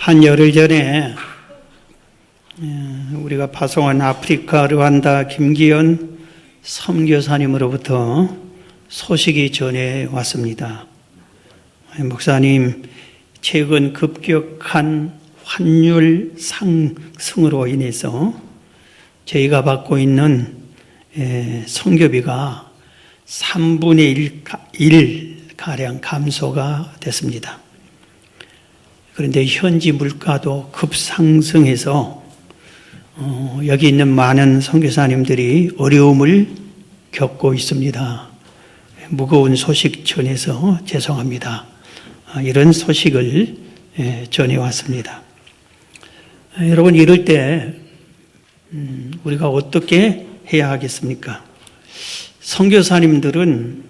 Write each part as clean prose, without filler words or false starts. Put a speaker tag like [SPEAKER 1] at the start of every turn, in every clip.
[SPEAKER 1] 한 열흘 전에 우리가 파송한 아프리카 르완다 김기현 선교사님으로부터 소식이 전해왔습니다. 목사님, 최근 급격한 환율 상승으로 인해서 저희가 받고 있는 선교비가 3분의 1가량 감소가 됐습니다. 그런데 현지 물가도 급상승해서 여기 있는 많은 선교사님들이 어려움을 겪고 있습니다. 무거운 소식 전해서 죄송합니다. 이런 소식을 전해왔습니다. 여러분, 이럴 때 우리가 어떻게 해야 하겠습니까? 선교사님들은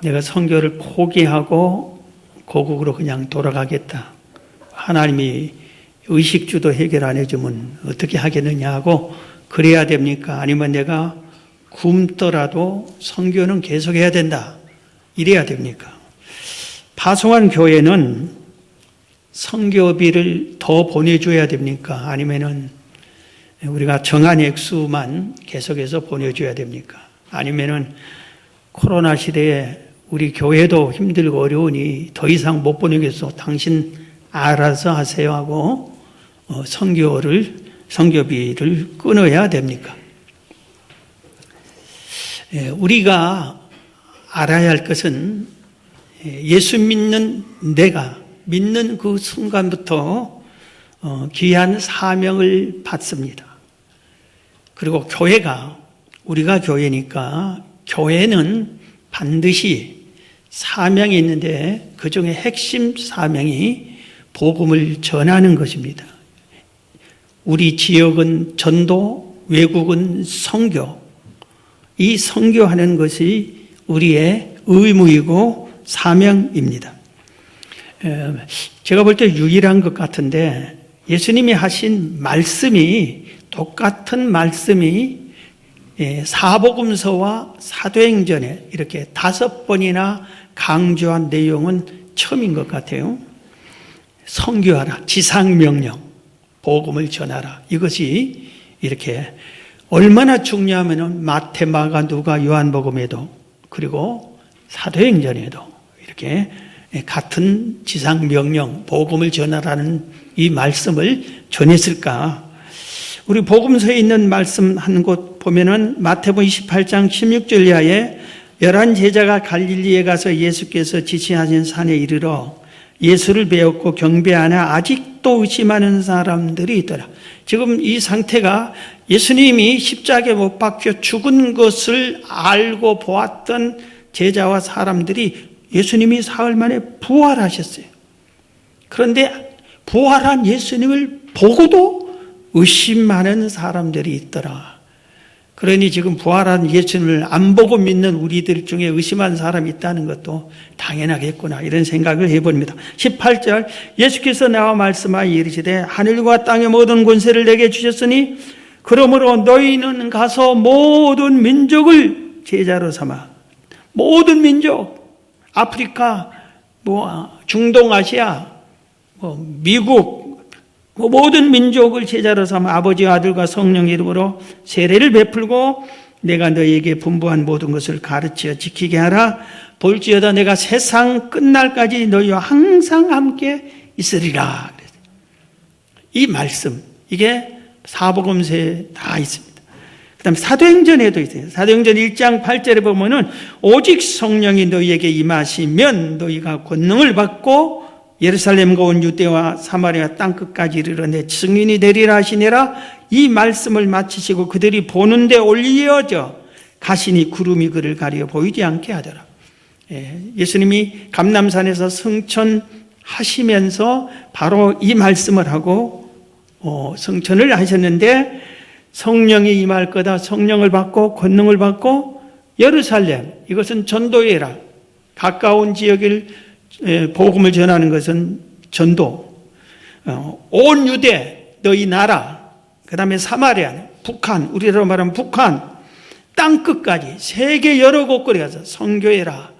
[SPEAKER 1] 내가 선교를 포기하고 고국으로 그냥 돌아가겠다, 하나님이 의식주도 해결 안 해주면 어떻게 하겠느냐 하고 그래야 됩니까? 아니면 내가 굶더라도 선교는 계속해야 된다, 이래야 됩니까? 파송한 교회는 선교비를 더 보내줘야 됩니까? 아니면은 우리가 정한 액수만 계속해서 보내줘야 됩니까? 아니면은 코로나 시대에 우리 교회도 힘들고 어려우니 더 이상 못 보내겠어, 당신 알아서 하세요 하고 선교비를 끊어야 됩니까? 우리가 알아야 할 것은 예수 믿는 내가 믿는 그 순간부터 귀한 사명을 받습니다. 그리고 교회가, 우리가 교회니까 교회는 반드시 사명이 있는데 그 중에 핵심 사명이 복음을 전하는 것입니다. 우리 지역은 전도, 외국은 선교. 이 선교하는 것이 우리의 의무이고 사명입니다. 제가 볼 때 유일한 것 같은데 예수님이 하신 말씀이, 똑같은 말씀이 사복음서와 사도행전에 이렇게 5번이나 강조한 내용은 처음인 것 같아요. 선교하라, 지상명령, 복음을 전하라. 이것이 이렇게 얼마나 중요하면은 마태, 마가, 누가, 요한복음에도 그리고 사도행전에도 이렇게 같은 지상명령, 복음을 전하라는 이 말씀을 전했을까? 우리 복음서에 있는 말씀 한 곳 보면은 마태복음 28장 16절 이하에 11 제자가 갈릴리에 가서 예수께서 지시하신 산에 이르러 예수를 배웠고 경배하나 아직도 의심하는 사람들이 있더라. 지금 이 상태가 예수님이 십자가에 못 박혀 죽은 것을 알고 보았던 제자와 사람들이 예수님이 사흘 만에 부활하셨어요. 그런데 부활한 예수님을 보고도 의심하는 사람들이 있더라. 그러니 지금 부활한 예수님을 안 보고 믿는 우리들 중에 의심한 사람이 있다는 것도 당연하겠구나, 이런 생각을 해봅니다. 18절, 예수께서 나와 말씀하여 이르시되 하늘과 땅의 모든 권세를 내게 주셨으니 그러므로 너희는 가서 모든 민족을 제자로 삼아. 모든 민족, 아프리카, 중동아시아, 미국, 모든 민족을 제자로 삼아 아버지와 아들과 성령 이름으로 세례를 베풀고 내가 너희에게 분부한 모든 것을 가르쳐 지키게 하라. 볼지어다 내가 세상 끝날까지 너희와 항상 함께 있으리라. 이 말씀, 이게 사복음서에 다 있습니다. 그 다음에 사도행전에도 있어요. 사도행전 1장 8절에 보면은 오직 성령이 너희에게 임하시면 너희가 권능을 받고 예루살렘과 온 유대와 사마리아 땅끝까지 이르러 내 증인이 되리라 하시니라. 이 말씀을 마치시고 그들이 보는데 올려져 가시니 구름이 그를 가려 보이지 않게 하더라. 예수님이 감람산에서 승천하시면서 바로 이 말씀을 하고 승천을 하셨는데 성령이 임할 거다. 성령을 받고 권능을 받고 예루살렘, 이것은 전도회라. 가까운 지역을 복음을 전하는 것은 전도. 온 유대, 너희 나라, 그 다음에 사마리아, 북한, 우리로 말하면 북한, 땅끝까지 세계 여러 곳거리 가서 선교해라.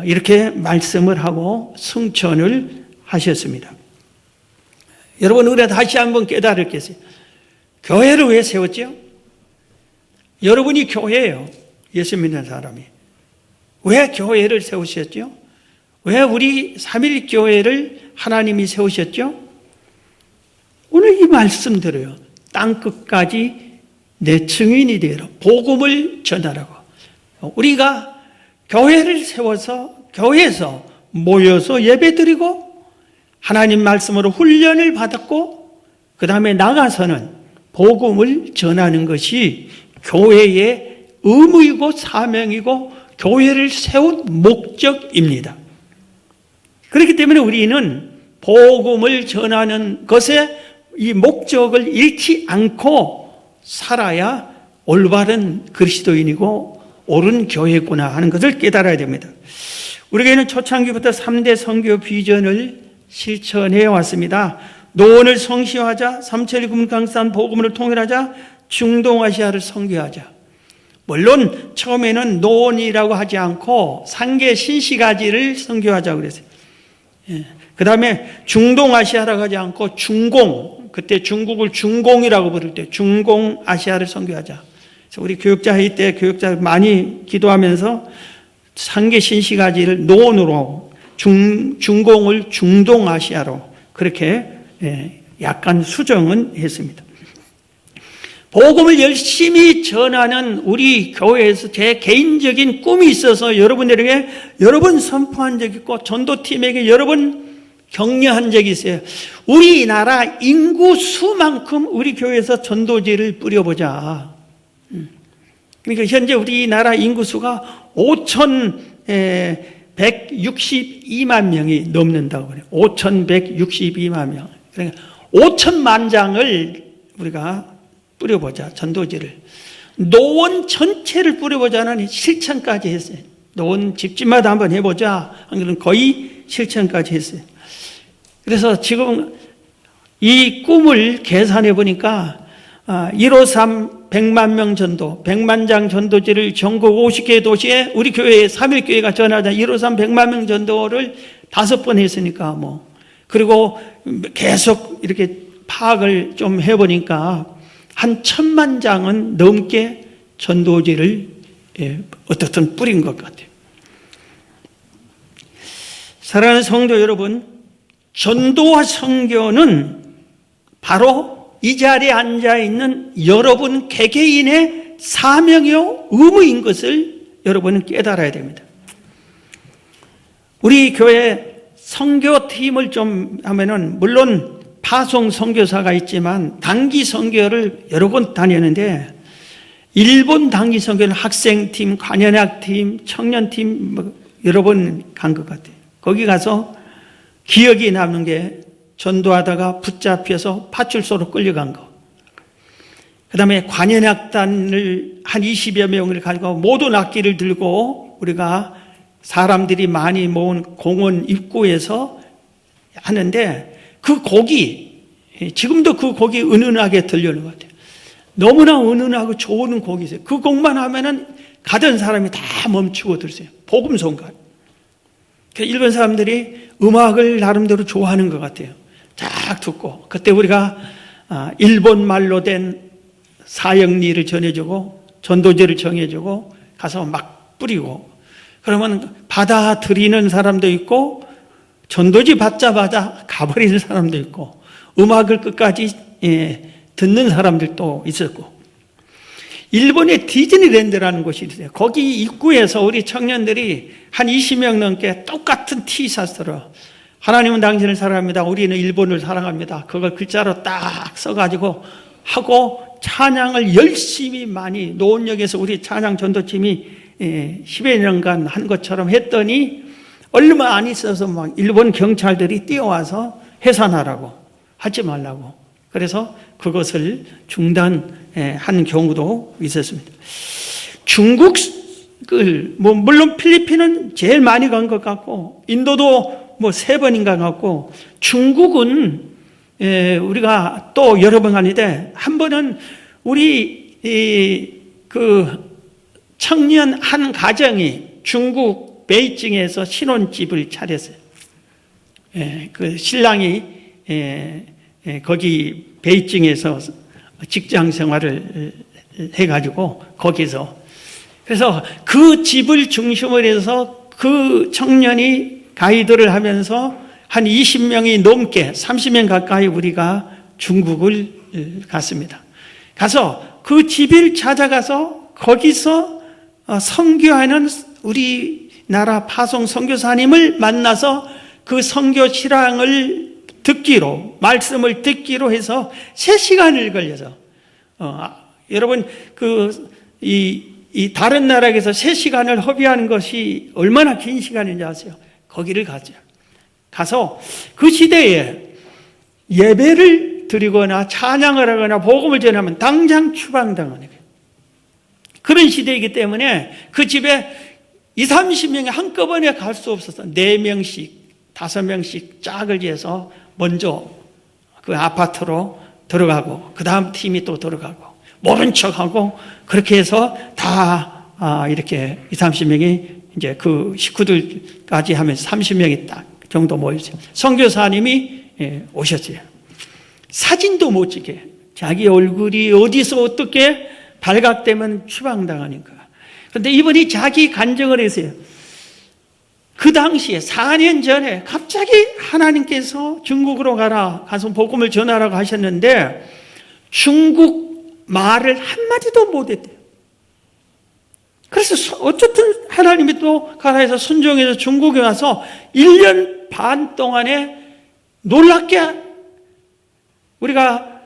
[SPEAKER 1] 이렇게 말씀을 하고 승천을 하셨습니다. 여러분, 우리가 다시 한번 깨달을 게 있어요. 교회를 왜 세웠죠? 여러분이 교회예요. 예수 믿는 사람이. 왜 교회를 세우셨죠? 왜 우리 3일 교회를 하나님이 세우셨죠? 오늘 이 말씀 들어요. 땅끝까지 내 증인이 되라. 복음을 전하라고. 우리가 교회를 세워서 교회에서 모여서 예배드리고 하나님 말씀으로 훈련을 받았고 그 다음에 나가서는 복음을 전하는 것이 교회의 의무이고 사명이고 교회를 세운 목적입니다. 그렇기 때문에 우리는 복음을 전하는 것에 이 목적을 잃지 않고 살아야 올바른 그리스도인이고 옳은 교회구나 하는 것을 깨달아야 됩니다. 우리 교회는 초창기부터 3대 선교 비전을 실천해 왔습니다. 노원을 성시화하자, 삼천리 금강산 복음을 통일하자, 중동아시아를 선교하자. 물론 처음에는 노원이라고 하지 않고 상계 신시가지를 선교하자고 그랬어요. 그 다음에 중동아시아라고 하지 않고 중공, 그때 중국을 중공이라고 부를 때 중공아시아를 선교하자. 그래서 우리 교육자 회의 때 교육자 많이 기도하면서 상계 신시가지를 노원으로 중공을 중동아시아로 그렇게 약간 수정은 했습니다. 복음을 열심히 전하는 우리 교회에서 제 개인적인 꿈이 있어서 여러분들에게 여러 번 선포한 적이 있고 전도팀에게 여러 번 격려한 적이 있어요. 우리나라 인구 수만큼 우리 교회에서 전도지를 뿌려보자. 그러니까 현재 우리나라 인구 수가 5,162만 명이 넘는다고 그래요. 5,162만 명. 그러니까 5천만 장을 우리가 뿌려보자, 전도지를. 노원 전체를 뿌려보자는 실천까지 했어요. 노원 집집마다 한번 해보자. 하는 거의 실천까지 했어요. 그래서 지금 이 꿈을 계산해 보니까 153 100만 명 전도, 100만 장 전도지를 전국 50개 도시에 우리 교회 3일교회가 전하자 153 100만 명 전도를 5번 했으니까 뭐. 그리고 계속 이렇게 파악을 좀 해보니까 한 1,000만 장은 넘게 전도지를 어떻든 뿌린 것 같아요. 사랑하는 성도 여러분, 전도와 선교는 바로 이 자리에 앉아있는 여러분 개개인의 사명이요 의무인 것을 여러분은 깨달아야 됩니다. 우리 교회 선교팀을 좀 하면은 물론 파송 선교사가 있지만 단기 선교를 여러 번 다녔는데 일본 단기 선교는 학생팀, 관현악팀, 청년팀 여러 번 간 것 같아요. 거기 가서 기억이 남는 게 전도하다가 붙잡혀서 파출소로 끌려간 거. 그 다음에 관현악단을 한 20여 명을 가지고 모든 악기를 들고 우리가 사람들이 많이 모은 공원 입구에서 하는데 그 곡이 지금도 그 곡이 은은하게 들려오는 것 같아요. 너무나 은은하고 좋은 곡이 있어요. 그 곡만 하면은 가던 사람이 다 멈추고 들으세요. 복음송가. 일본 사람들이 음악을 나름대로 좋아하는 것 같아요. 쫙 듣고 그때 우리가 일본 말로 된 사형리를 전해주고 전도제를 정해주고 가서 막 뿌리고 그러면 받아들이는 사람도 있고 전도지 받자마자 가버리는 사람도 있고 음악을 끝까지 듣는 사람들도 있었고 일본의 디즈니랜드라는 곳이 있어요. 거기 입구에서 우리 청년들이 한 20명 넘게 똑같은 티셔츠로 하나님은 당신을 사랑합니다. 우리는 일본을 사랑합니다. 그걸 글자로 딱 써가지고 하고 찬양을 열심히 많이 노원역에서 우리 찬양 전도팀이 10여 년간 한 것처럼 했더니 얼마 안 있어서 막 일본 경찰들이 뛰어와서 해산하라고 하지 말라고 그래서 그것을 중단한 경우도 있었습니다. 중국을 물론 필리핀은 제일 많이 간 것 같고 인도도 3번인가 같고 중국은 우리가 또 여러 번 가는데 한 번은 우리 그 청년 한 가정이 중국 베이징에서 신혼집을 차렸어요. 그 신랑이 거기 베이징에서 직장 생활을 해가지고 거기서, 그래서 그 집을 중심으로 해서 그 청년이 가이드를 하면서 한 20명이 넘게 30명 가까이 우리가 중국을 갔습니다. 가서 그 집을 찾아가서 거기서 선교하는 우리나라 파송 선교사님을 만나서 그 선교 실황을 듣기로, 말씀을 듣기로 해서 3시간을 걸려서, 여러분, 이 다른 나라에서 3시간을 허비하는 것이 얼마나 긴 시간인지 아세요? 거기를 가죠. 가서 그 시대에 예배를 드리거나 찬양을 하거나 복음을 전하면 당장 추방당하는 거예요. 그런 시대이기 때문에 그 집에 20, 30명이 한꺼번에 갈 수 없어서 4명씩, 5명씩 짝을 지어서 먼저 그 아파트로 들어가고, 그 다음 팀이 또 들어가고, 모른 척하고, 그렇게 해서 다 이렇게 20, 30명이 이제 그 식구들까지 하면 30명이 딱 정도 모였어요. 선교사님이 오셨어요. 사진도 못 찍게, 자기 얼굴이 어디서 어떻게 발각되면 추방당하니까. 그런데 이분이 자기 간증을 했어요. 그 당시에 4년 전에 갑자기 하나님께서 중국으로 가서 복음을 전하라고 하셨는데 중국 말을 한마디도 못했대요. 그래서 어쨌든 하나님이 또 가라 해서 순종해서 중국에 와서 1년 반 동안에 놀랍게, 우리가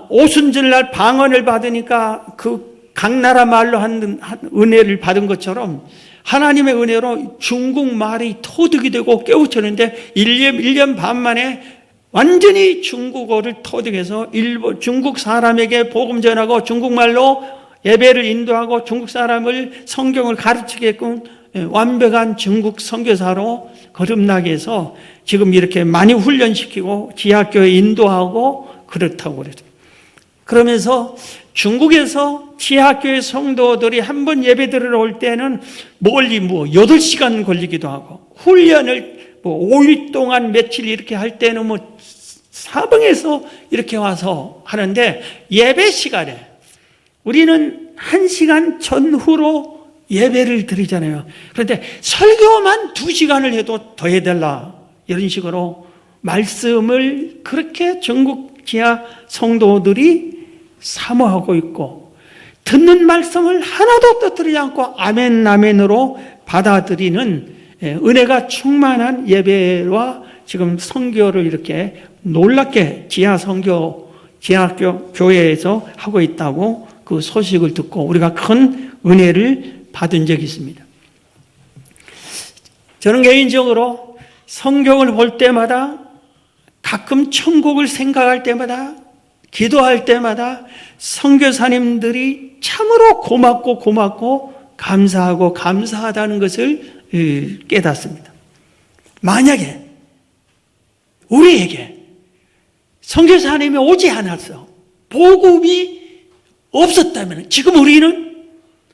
[SPEAKER 1] 오순절날 방언을 받으니까 그 각 나라 말로 한 은혜를 받은 것처럼 하나님의 은혜로 중국말이 터득이 되고 깨우쳤는데 1년 반 만에 완전히 중국어를 터득해서 중국 사람에게 복음 전하고 중국말로 예배를 인도하고 중국 사람을 성경을 가르치게끔 완벽한 중국 선교사로 거듭나게 해서 지금 이렇게 많이 훈련시키고 지하교회 인도하고 그렇다고 그랬어요. 그러면서 중국에서 지하교회 성도들이 한 번 예배 들으러 올 때는 멀리 8시간 걸리기도 하고, 훈련을 5일 동안 며칠 이렇게 할 때는 사방에서 이렇게 와서 하는데, 예배 시간에 우리는 1시간 전후로 예배를 드리잖아요. 그런데 설교만 2시간을 해도 더 해달라, 이런 식으로 말씀을 그렇게 전국 지하 성도들이 사모하고 있고, 듣는 말씀을 하나도 떠뜨리지 않고 아멘 아멘으로 받아들이는 은혜가 충만한 예배와 지금 선교를 이렇게 놀랍게 지하학교 교회에서 하고 있다고 그 소식을 듣고 우리가 큰 은혜를 받은 적이 있습니다. 저는 개인적으로 성경을 볼 때마다, 가끔 천국을 생각할 때마다, 기도할 때마다 선교사님들이 참으로 고맙고 감사하고 감사하다는 것을 깨닫습니다. 만약에 우리에게 선교사님이 오지 않았어, 복음이 없었다면 지금 우리는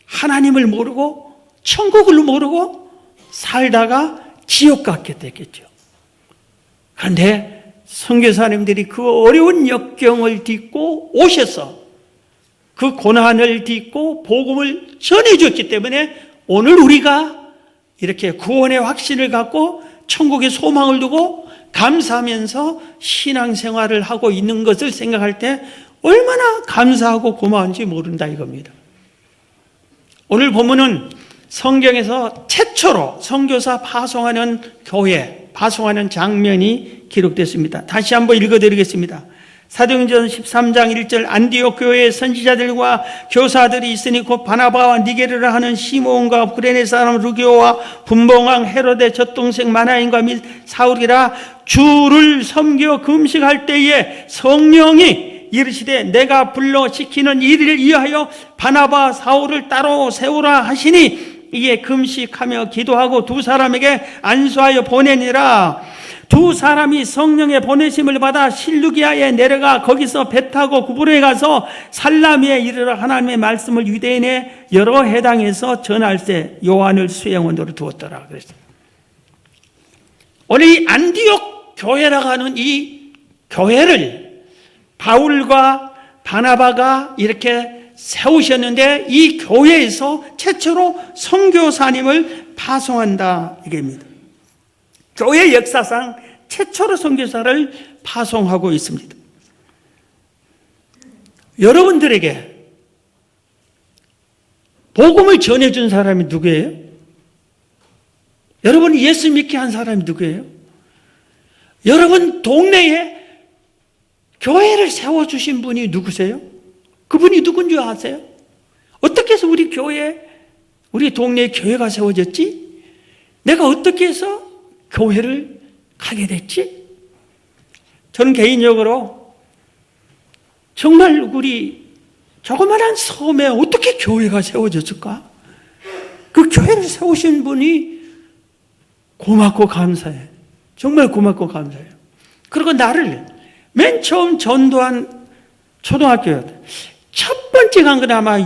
[SPEAKER 1] 하나님을 모르고 천국을 모르고 살다가 지옥 갔게 됐겠죠. 그런데 선교사님들이 그 어려운 역경을 딛고 오셔서 그 고난을 딛고 복음을 전해줬기 때문에 오늘 우리가 이렇게 구원의 확신을 갖고 천국의 소망을 두고 감사하면서 신앙생활을 하고 있는 것을 생각할 때 얼마나 감사하고 고마운지 모른다 이겁니다. 오늘 본문은 성경에서 최초로 선교사 파송하는 교회, 파송하는 장면이 기록됐습니다. 다시 한번 읽어드리겠습니다. 사도행전 13장 1절, 안디옥 교회에 선지자들과 교사들이 있으니 곧 바나바와 니게르라 하는 시몬과 구레네 사람 루기오와 분봉왕 헤로데 젖동생 마나인과 및 사울이라, 주를 섬겨 금식할 때에 성령이 이르시되 내가 불러 시키는 일을 위하여 바나바 사울을 따로 세우라 하시니, 이에 금식하며 기도하고 2 사람에게 안수하여 보내니라. 두 사람이 성령의 보내심을 받아 실루기아에 내려가 거기서 배 타고 구브로에 가서 살라미에 이르러 하나님의 말씀을 유대인의 여러 해당에서 전할 때 요한을 수행원으로 두었더라 그랬어요. 오늘 이 안디옥 교회라고 하는 이 교회를 바울과 바나바가 이렇게 세우셨는데, 이 교회에서 최초로 선교사님을 파송한다 이게입니다. 교회 역사상 최초로 선교사를 파송하고 있습니다. 여러분들에게 복음을 전해준 사람이 누구예요? 여러분이 예수 믿게 한 사람이 누구예요? 여러분 동네에 교회를 세워주신 분이 누구세요? 그분이 누군지 아세요? 어떻게 해서 우리 동네에 교회가 세워졌지? 내가 어떻게 해서 교회를 가게 됐지? 저는 개인적으로 정말 우리 조그마한 섬에 어떻게 교회가 세워졌을까? 그 교회를 세우신 분이 고맙고 감사해요. 정말 고맙고 감사해요. 그리고 나를 맨 처음 전도한 초등학교, 첫 번째 간 건 아마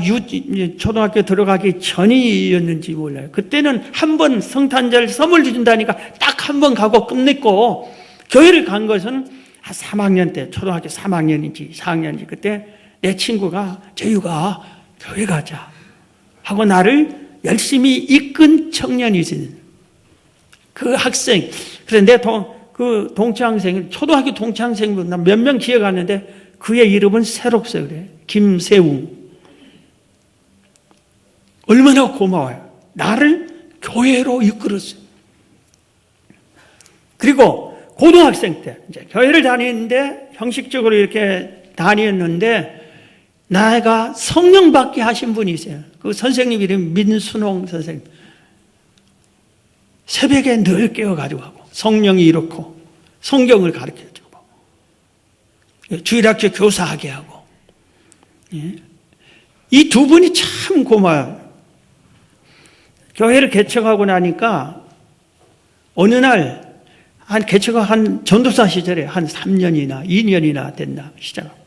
[SPEAKER 1] 초등학교 들어가기 전이었는지 몰라요. 그때는 한 번 성탄절 선물 준다니까 딱 한 번 가고 끝냈고, 교회를 간 것은 한 3학년 때, 초등학교 3학년인지 4학년인지, 그때 내 친구가 재유가 교회 가자 하고 나를 열심히 이끈 청년이 있어요. 그 학생, 그래서 그 동창생, 초등학교 동창생 몇 명 기억하는데 그의 이름은 새록새 그래. 김세웅. 얼마나 고마워요. 나를 교회로 이끌었어요. 그리고 고등학생 때 이제 교회를 다니는데 형식적으로 이렇게 다녔는데, 나가 성령 받게 하신 분이 있어요. 그 선생님 이름이 민순홍 선생님. 새벽에 늘 깨워가지고 하고, 성령이 이렇고 성경을 가르쳐주고 주일학교 교사하게 하고, 이 두 분이 참 고마워요. 교회를 개척하고 나니까 어느 날 개척한 전도사 시절에 한 3년이나 2년이나 됐나 시작하고,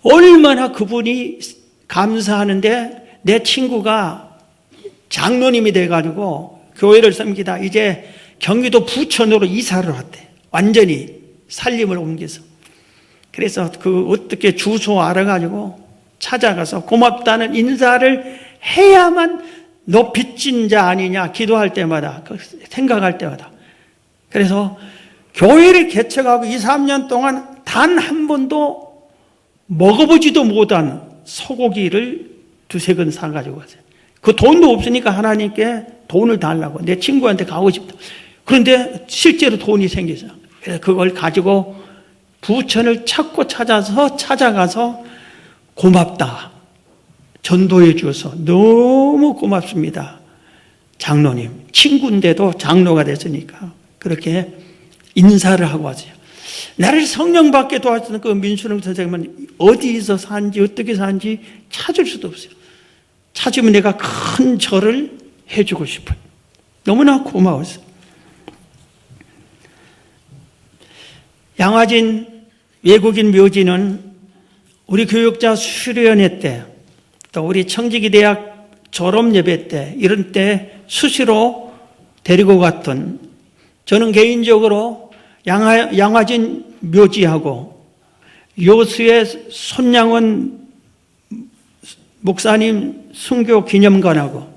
[SPEAKER 1] 얼마나 그분이 감사하는데, 내 친구가 장로님이 돼가지고 교회를 섬기다 이제 경기도 부천으로 이사를 왔대. 완전히 살림을 옮겨서. 그래서 어떻게 주소 알아가지고 찾아가서 고맙다는 인사를 해야만 너 빚진 자 아니냐 기도할 때마다, 생각할 때마다. 그래서 교회를 개척하고 2, 3년 동안 단 한 번도 먹어보지도 못한 소고기를 2-3근 사가지고 왔어요. 그 돈도 없으니까 하나님께 돈을 달라고, 내 친구한테 가고 싶다. 그런데 실제로 돈이 생겨서, 그래서 그걸 가지고 부천을 찾아가서 고맙다, 전도해 주어서 너무 고맙습니다, 장로님. 친구인데도 장로가 됐으니까 그렇게 인사를 하고 왔어요. 나를 성령 받게 도와주는 그 민수능 선생님은 어디서 산지 어떻게 산지 찾을 수도 없어요. 찾으면 내가 큰 절을 해주고 싶어요. 너무나 고마워서. 양화진 외국인 묘지는 우리 교육자 수련회 때, 또 우리 청지기 대학 졸업 예배 때, 이런 때 수시로 데리고 갔던, 저는 개인적으로 양화진 묘지하고 요수의 손양원 목사님 순교 기념관하고,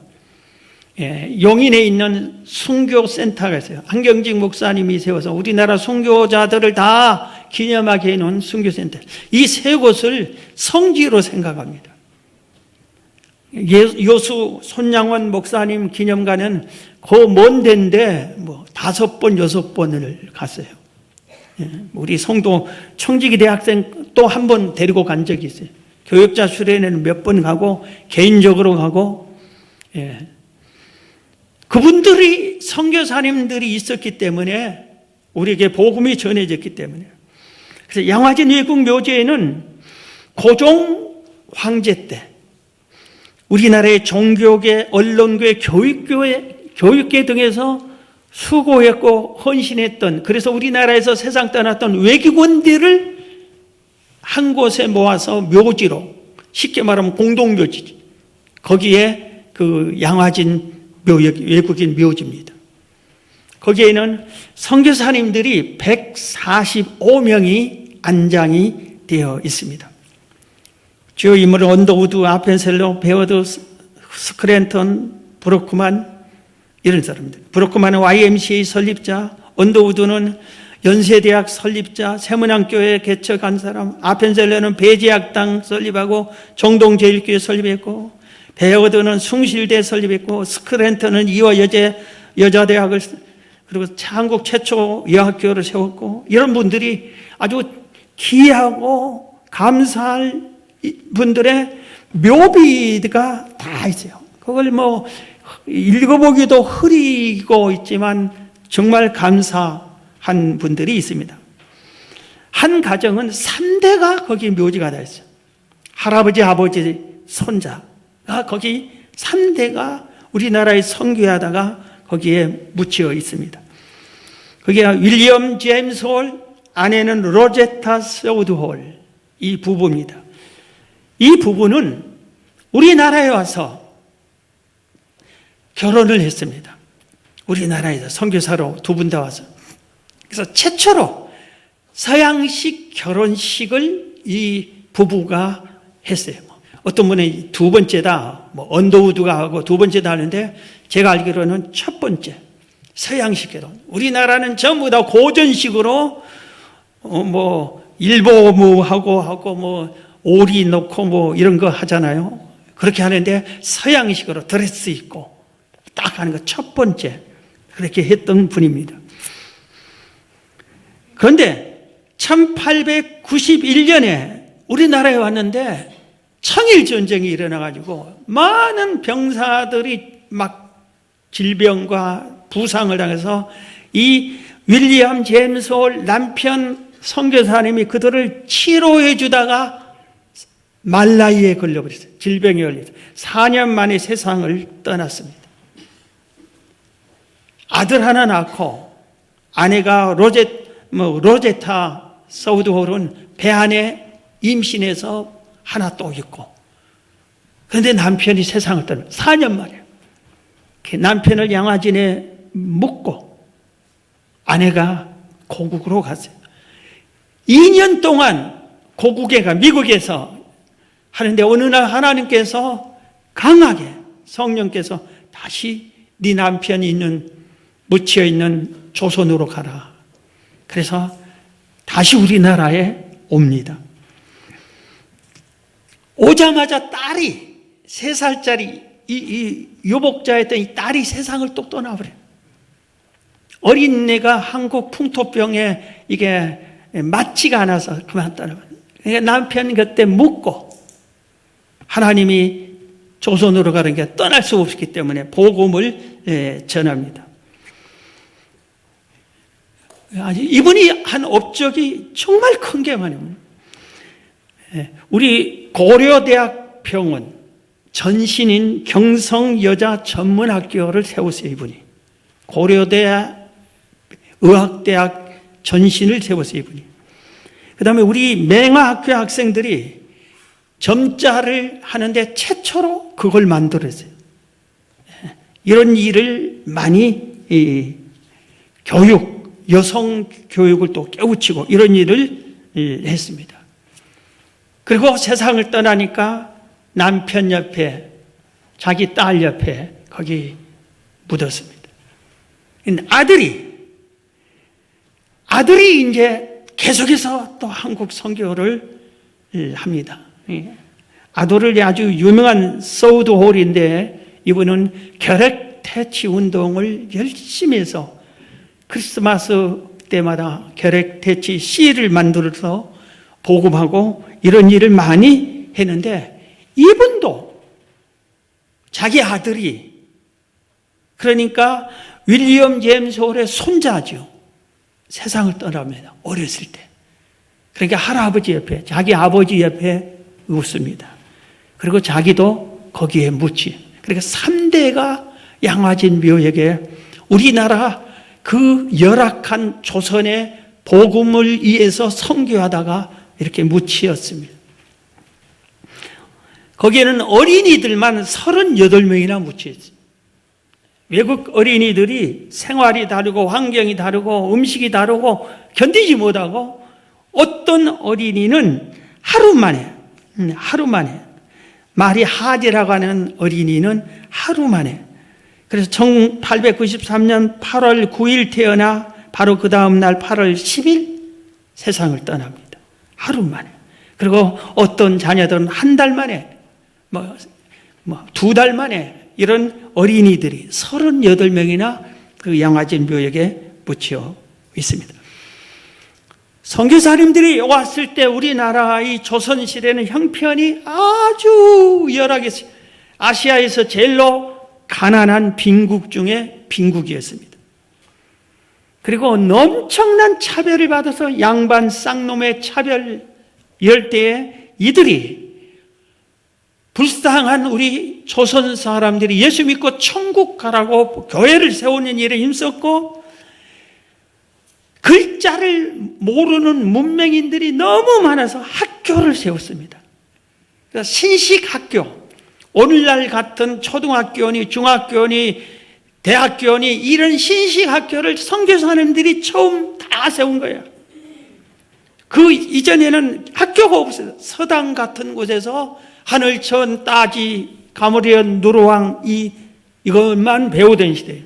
[SPEAKER 1] 용인에 있는 순교센터가 있어요. 한경직 목사님이 세워서 우리나라 순교자들을 다 기념하게 해놓은 순교센터. 이 세 곳을 성지로 생각합니다. 요수 손양원 목사님 기념관은 그 먼 데인데 5번, 6번을 갔어요. 우리 성도 청지기 대학생 또 한 번 데리고 간 적이 있어요. 교육자 수련회는 몇 번 가고 개인적으로 가고, 그분들이 선교사님들이 있었기 때문에 우리에게 복음이 전해졌기 때문에. 그래서 양화진 외국 묘지에는 고종 황제 때 우리나라의 종교계, 언론계, 교육계 등에서 수고했고 헌신했던, 그래서 우리나라에서 세상 떠났던 외국인들을 한 곳에 모아서 묘지로, 쉽게 말하면 공동묘지, 거기에 그 양화진 외국인 묘지입니다. 거기에는 선교사님들이 145명이 안장이 되어 있습니다. 주요 인물은 언더우드, 아펜셀러, 베어드, 스크랜턴, 브로크만, 이런 사람들. 브로크만은 YMCA 설립자, 언더우드는 연세대학 설립자, 세문안교회 개척한 사람, 아펜셀러는 배제학당 설립하고 정동제일교회 설립했고, 베어드는 숭실대 설립했고, 스크랜턴은 이화 여자대학을, 그리고 한국 최초 여학교를 세웠고, 이런 분들이 아주 귀하고 감사할 분들의 묘비가 다 있어요. 그걸 뭐 읽어보기도 흐리고 있지만 정말 감사한 분들이 있습니다. 한 가정은 3대가 거기 묘지가 다 있어요. 할아버지, 아버지, 손자가 거기 3대가 우리나라에 선교하다가 거기에 묻혀 있습니다. 거기가 윌리엄 제임스 홀, 아내는 로제타 서우드 홀, 이 부부입니다. 이 부부는 우리나라에 와서 결혼을 했습니다. 우리나라에서 선교사로 두 분 다 와서. 그래서 최초로 서양식 결혼식을 이 부부가 했어요. 어떤 분은 두 번째다, 뭐 언더우드가 하고 두 번째다 하는데, 제가 알기로는 첫 번째 서양식 결혼. 우리나라는 전부 다 고전식으로 뭐 일보무하고 뭐 오리 넣고 뭐 이런 거 하잖아요. 그렇게 하는데 서양식으로 드레스 입고 딱 하는 거 첫 번째 그렇게 했던 분입니다. 그런데 1891년에 우리나라에 왔는데 청일전쟁이 일어나가지고 많은 병사들이 막 질병과 부상을 당해서 이 윌리엄 제임스 홀 남편 선교사님이 그들을 치료해 주다가 말라리아에 걸려버렸어요. 질병에 걸려서 4년 만에 세상을 떠났습니다. 아들 하나 낳고, 아내가 로제타 서우드홀은 배 안에 임신해서 하나 또 있고, 그런데 남편이 세상을 떠나 4년 만에 남편을 양화진에 묻고 아내가 고국으로 갔어요. 2년 동안 고국에 가, 미국에서 하는데 어느 날 하나님께서 강하게 성령께서 다시 네 남편이 묻혀 있는 조선으로 가라. 그래서 다시 우리나라에 옵니다. 오자마자 딸이 3살짜리 이 유복자였던 이 딸이 세상을 또 떠나버려요. 어린애가 한국 풍토병에 이게 맞지가 않아서 그만 떠나버려요. 그러니까 남편 그때 묻고, 하나님이 조선으로 가는 게 떠날 수 없기 때문에 복음을 전합니다. 이분이 한 업적이 정말 큰 게 많아요. 우리 고려대학 병원 전신인 경성여자전문학교를 세웠어요. 이분이 고려대학 의학대학 전신을 세웠어요. 이분이. 그 다음에 우리 맹아학교 학생들이 점자를 하는데 최초로 그걸 만들었어요. 이런 일을 많이 여성 교육을 또 깨우치고 이런 일을 했습니다. 그리고 세상을 떠나니까 남편 옆에, 자기 딸 옆에 거기 묻었습니다. 아들이 이제 계속해서 또 한국 선교를 합니다. 아들이 아주 유명한 서우드 홀인데, 이분은 결핵 퇴치 운동을 열심히 해서 크리스마스 때마다 결핵 퇴치 씨를 만들어서 복음하고 이런 일을 많이 했는데, 이분도 자기 아들이, 그러니까 윌리엄 제임스 홀의 손자죠, 세상을 떠납니다. 어렸을 때. 그러니까 할아버지 옆에, 자기 아버지 옆에 묻습니다. 그리고 자기도 거기에 묻지. 그러니까 3대가 양화진 묘역에 우리나라 그 열악한 조선의 복음을 위해서 선교하다가 이렇게 묻히었습니다. 거기에는 어린이들만 38명이나 묻혀있어요. 외국 어린이들이 생활이 다르고 환경이 다르고 음식이 다르고 견디지 못하고 어떤 어린이는 하루 만에 마리 하디라고 하는 어린이는 하루 만에, 그래서 1893년 8월 9일 태어나 바로 그 다음 날 8월 10일 세상을 떠납니다. 하루 만에. 그리고 어떤 자녀들은 한 달 만에, 두 달 만에 이런 어린이들이 38명이나 그 양화진 묘역에 묻혀 있습니다. 선교사님들이 왔을 때 우리나라의 조선시대는 형편이 아주 열악했어요. 아시아에서 제일로 가난한 빈국 중에 빈국이었습니다. 그리고 엄청난 차별을 받아서 양반 쌍놈의 차별 열대에 이들이 불쌍한 우리 조선 사람들이 예수 믿고 천국 가라고 교회를 세우는 일에 힘썼고, 글자를 모르는 문맹인들이 너무 많아서 학교를 세웠습니다. 그래서 신식학교, 오늘날 같은 초등학교니 중학교니 대학교니 이런 신식학교를 선교사님들이 처음 다 세운 거예요. 그 이전에는 학교가 없어요. 서당 같은 곳에서 하늘천, 따지, 가무리연, 누르왕 이것만 배우던 시대예요.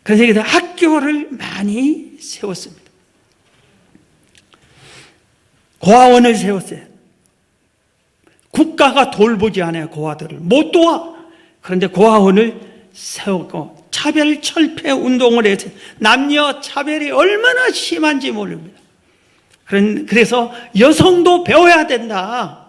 [SPEAKER 1] 그래서 학교를 많이 세웠습니다. 고아원을 세웠어요. 국가가 돌보지 않아요. 고아들을 못 도와. 그런데 고아원을 세웠고 차별 철폐 운동을 했어요. 남녀 차별이 얼마나 심한지 모릅니다. 그래서 여성도 배워야 된다,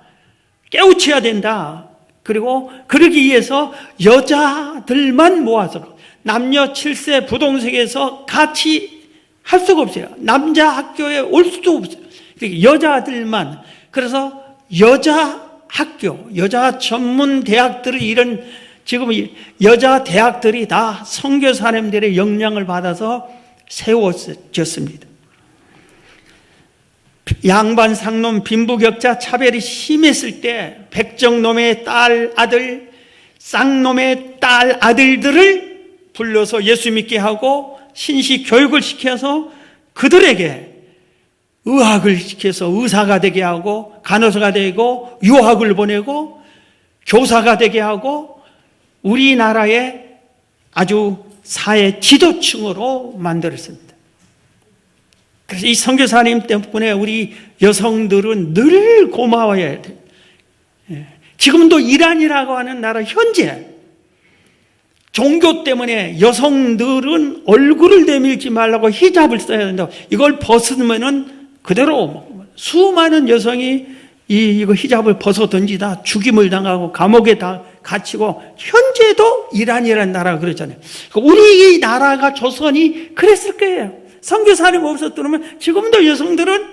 [SPEAKER 1] 깨우쳐야 된다. 그리고 그러기 위해서 여자들만 모아서 남녀 7세 부동석에서 같이 할 수가 없어요. 남자 학교에 올 수도 없어요. 여자들만. 그래서 여자 학교, 여자 전문 대학들을 이런 지금 여자 대학들이 다 선교사님들의 영향을 받아서 세워졌습니다. 양반 상놈 빈부격차 차별이 심했을 때 백정놈의 딸 아들, 쌍놈의 딸 아들들을 불러서 예수 믿게 하고 신식 교육을 시켜서 그들에게 의학을 시켜서 의사가 되게 하고 간호사가 되고 유학을 보내고 교사가 되게 하고 우리나라의 아주 사회 지도층으로 만들었습니다. 그래서 이 선교사님 때문에 우리 여성들은 늘 고마워해야 돼요. 지금도 이란이라고 하는 나라 현재 종교 때문에 여성들은 얼굴을 내밀지 말라고 히잡을 써야 된다고, 이걸 벗으면은 그대로 수많은 여성이 이거 히잡을 벗어 던지다 죽임을 당하고 감옥에 다 갇히고, 현재도 이란이라는 나라가 그렇잖아요. 우리 이 나라가 조선이 그랬을 거예요. 선교사님 없었더라면 지금도 여성들은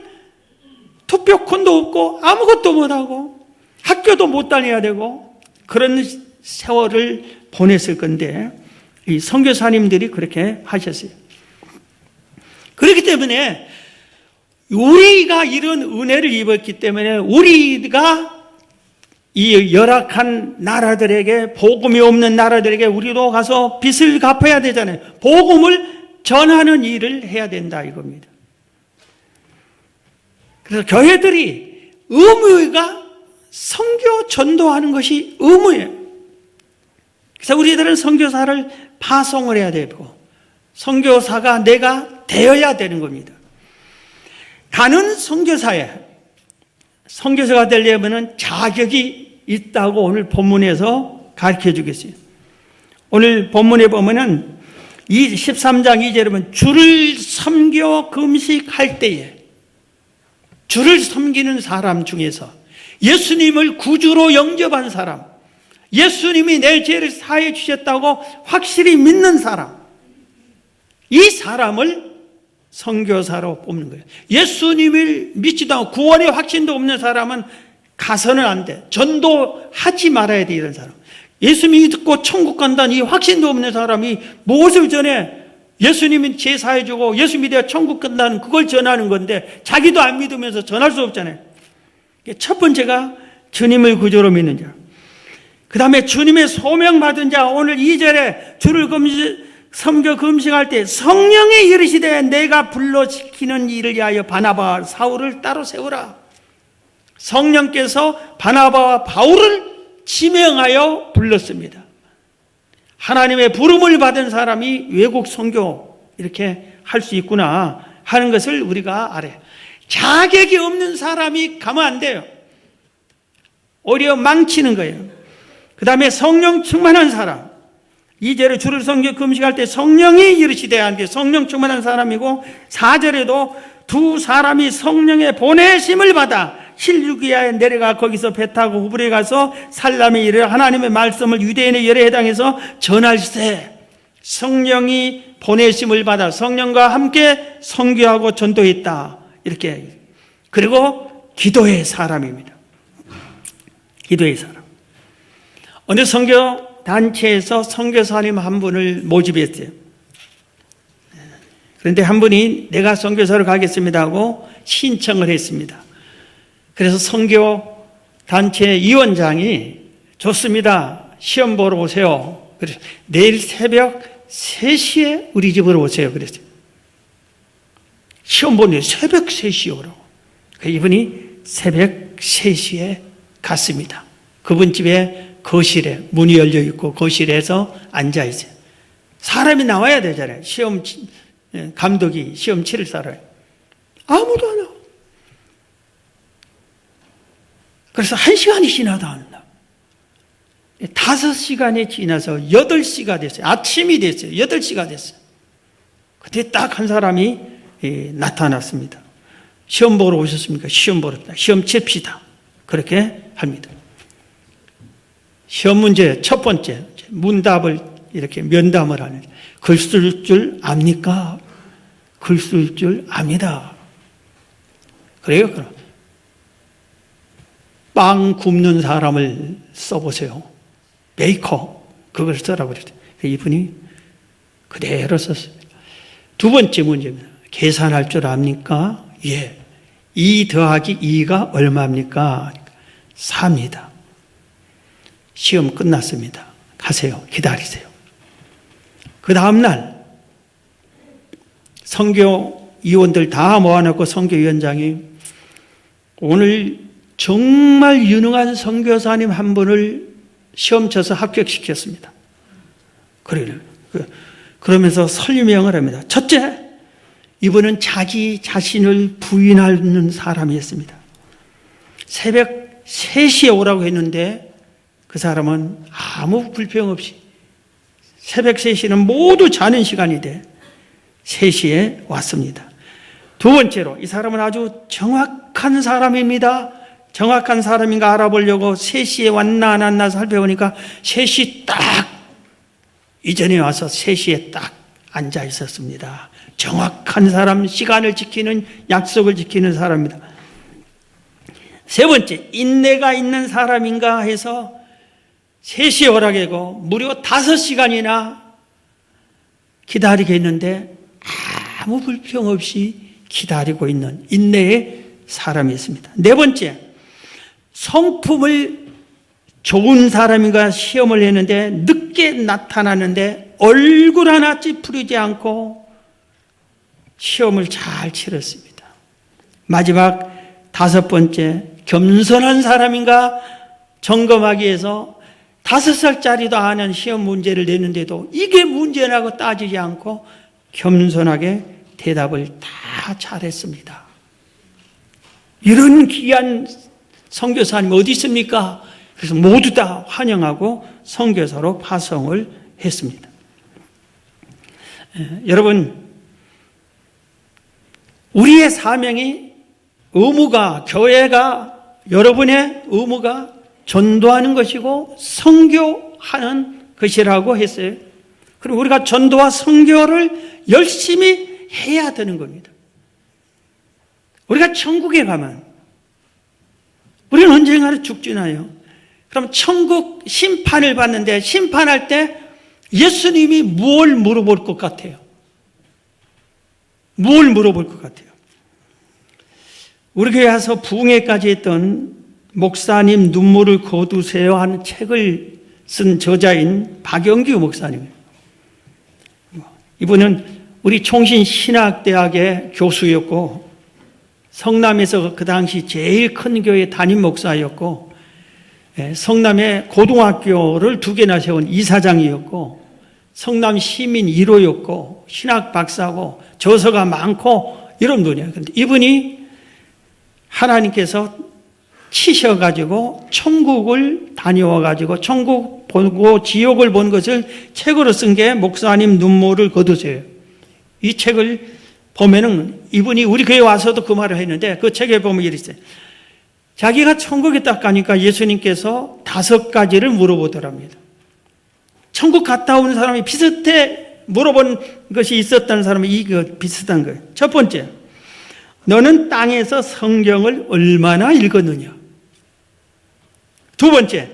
[SPEAKER 1] 투표권도 없고 아무것도 못하고 학교도 못 다녀야 되고 그런 세월을 보냈을 건데, 이 선교사님들이 그렇게 하셨어요. 그렇기 때문에 우리가 이런 은혜를 입었기 때문에 우리가 이 열악한 나라들에게, 복음이 없는 나라들에게 우리도 가서 빚을 갚아야 되잖아요. 복음을 전하는 일을 해야 된다 이겁니다. 그래서 교회들이 의무가 선교 전도하는 것이 의무예요. 그래서 우리들은 선교사를 파송을 해야 되고 선교사가 내가 되어야 되는 겁니다. 가는 선교사에 선교사가 되려면 자격이 있다고 오늘 본문에서 가르쳐 주겠어요. 오늘 본문에 보면은 13장 2절에 보면 주를 섬겨 금식할 때에, 주를 섬기는 사람 중에서 예수님을 구주로 영접한 사람, 예수님이 내 죄를 사해 주셨다고 확실히 믿는 사람, 이 사람을 선교사로 뽑는 거예요. 예수님을 믿지도 않고 구원의 확신도 없는 사람은 가서는 안 돼. 전도하지 말아야 돼. 이런 사람. 예수 믿고 천국 간다는 이 확신도 없는 사람이 무엇을 전해? 예수님이 제사해주고 예수 믿어야 천국 끝나는 그걸 전하는 건데 자기도 안 믿으면서 전할 수 없잖아요. 첫 번째가 주님을 구주로 믿는 자. 그 다음에 주님의 소명받은 자. 오늘 2절에 주를 섬겨 금식할 때 성령이 이르시되 내가 불러시키는 일을 위하여 바나바와 사울을 따로 세우라. 성령께서 바나바와 바울을 지명하여 불렀습니다. 하나님의 부름을 받은 사람이 외국 선교 이렇게 할 수 있구나 하는 것을 우리가 알아요. 자격이 없는 사람이 가면 안 돼요. 오히려 망치는 거예요. 그 다음에 성령 충만한 사람. 2절에 주를 섬겨 금식할 때 성령이 이르시되 하는 게 성령 충만한 사람이고, 4절에도 두 사람이 성령의 보내심을 받아 실루기아에 내려가 거기서 배 타고 후브리에 가서 살람에 이르러 하나님의 말씀을 유대인의 열에 해당해서 전할세. 성령이 보내심을 받아 성령과 함께 선교하고 전도했다. 이렇게. 그리고 기도의 사람입니다. 기도의 사람. 어느 선교 단체에서 선교사님 한 분을 모집했어요. 그런데 한 분이 내가 선교사로 가겠습니다 하고 신청을 했습니다. 그래서 선교 단체 위원장이 좋습니다. 시험 보러 오세요. 그래서 내일 새벽 3시에 우리 집으로 오세요. 그랬어요. 시험 보는 새벽 3시에 오라고. 이분이 새벽 3시에 갔습니다. 그분 집에 거실에 문이 열려 있고 거실에서 앉아 있어요. 사람이 나와야 되잖아요. 시험 감독이 시험 치를 사람. 아무도 안 나와. 그래서 1시간이 지나도 안 나와. 5시간이 지나서 8시가 됐어요. 아침이 됐어요. 8시가 됐어요. 그때 딱 한 사람이 나타났습니다. 시험 보러 오셨습니까? 시험 보러 왔다. 시험 칩시다. 그렇게 합니다. 시험 문제 첫 번째 문답을 이렇게 면담을 하는. 글 쓸 줄 압니까? 글 쓸 줄 압니다. 그래요? 그럼 빵 굽는 사람을 써보세요. 베이커 그걸 써라고 그랬어요. 이분이 그대로 썼습니다. 두 번째 문제입니다. 계산할 줄 압니까? 예. 2 더하기 2가 얼마입니까? 4입니다. 시험 끝났습니다. 가세요. 기다리세요. 그 다음날 선교위원들 다 모아놓고 선교위원장이 오늘 정말 유능한 선교사님 한 분을 시험 쳐서 합격시켰습니다. 그러면서 설명을 합니다. 첫째, 이분은 자기 자신을 부인하는 사람이었습니다. 새벽 3시에 오라고 했는데 그 사람은 아무 불평 없이 새벽 3시는 모두 자는 시간인데 3시에 왔습니다. 두 번째로 이 사람은 아주 정확한 사람입니다. 정확한 사람인가 알아보려고 3시에 왔나 안 왔나 살펴보니까 3시 딱 이전에 와서 3시에 딱 앉아 있었습니다. 정확한 사람, 시간을 지키는, 약속을 지키는 사람입니다. 세 번째, 인내가 있는 사람인가 해서 3시에 오라고 하고 무려 5시간이나 기다리게 했는데 아무 불평 없이 기다리고 있는 인내의 사람이었습니다. 네 번째, 성품을 좋은 사람인가 시험을 했는데 늦게 나타났는데 얼굴 하나 찌푸리지 않고 시험을 잘 치렀습니다. 마지막 5번째, 겸손한 사람인가 점검하기 위해서 5살짜리도 아는 시험 문제를 내는데도 이게 문제라고 따지지 않고 겸손하게 대답을 다 잘했습니다. 이런 귀한 선교사님 어디 있습니까? 그래서 모두 다 환영하고 선교사로 파송을 했습니다. 여러분, 우리의 사명이 의무가, 교회가 여러분의 의무가 전도하는 것이고 선교하는 것이라고 했어요. 그리고 우리가 전도와 선교를 열심히 해야 되는 겁니다. 우리가 천국에 가면 우리는 언젠가는 죽잖아요. 그럼 천국 심판을 받는데 심판할 때 예수님이 뭘 물어볼 것 같아요? 뭘 물어볼 것 같아요? 우리 교회 와서 부흥회까지 했던 목사님 눈물을 거두세요 하는 책을 쓴 저자인 박영규 목사님이에요. 이분은 우리 총신신학대학의 교수였고 성남에서 그 당시 제일 큰 교회 담임 목사였고 성남의 고등학교를 2개나 세운 이사장이었고 성남 시민 1호였고 신학 박사고 저서가 많고 이런 분이에요. 그런데 이분이 하나님께서 치셔가지고 천국을 다녀와가지고 천국 보고 지옥을 본 것을 책으로 쓴 게 목사님 눈물을 거두세요. 이 책을 보면은 이분이 우리 교회 와서도 그 말을 했는데 그 책에 보면 이렇게 있어요. 자기가 천국에 딱 가니까 예수님께서 5가지를 물어보더랍니다. 천국 갔다 온 사람이 비슷해 물어본 것이 있었다는 사람이 이거 비슷한 거예요. 첫 번째, 너는 땅에서 성경을 얼마나 읽었느냐? 두 번째,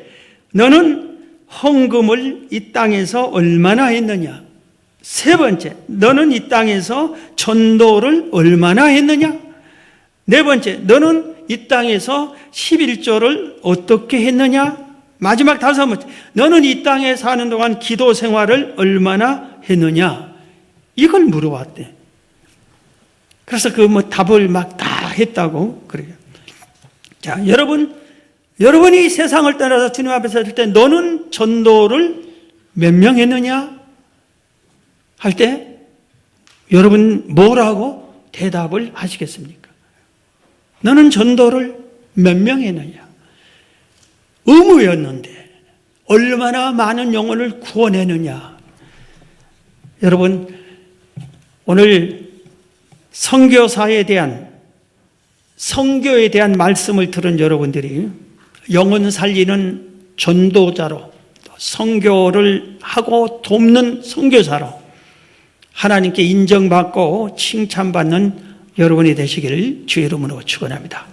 [SPEAKER 1] 너는 헌금을 이 땅에서 얼마나 했느냐? 세 번째, 너는 이 땅에서 전도를 얼마나 했느냐? 네 번째, 너는 이 땅에서 11조를 어떻게 했느냐? 마지막 5번째, 너는 이 땅에 사는 동안 기도 생활을 얼마나 했느냐? 이걸 물어봤대. 그래서 그 답을 막 다 했다고 그래요. 자, 여러분이 세상을 떠나서 주님 앞에 설 때 너는 전도를 몇 명 했느냐? 할 때 여러분 뭐라고 대답을 하시겠습니까? 너는 전도를 몇 명 했느냐? 의무였는데 얼마나 많은 영혼을 구원했느냐? 여러분, 오늘 선교사에 대한 선교에 대한 말씀을 들은 여러분들이 영혼 살리는 전도자로 선교를 하고 돕는 선교사로 하나님께 인정받고 칭찬받는 여러분이 되시기를 주의 이름으로 축원합니다.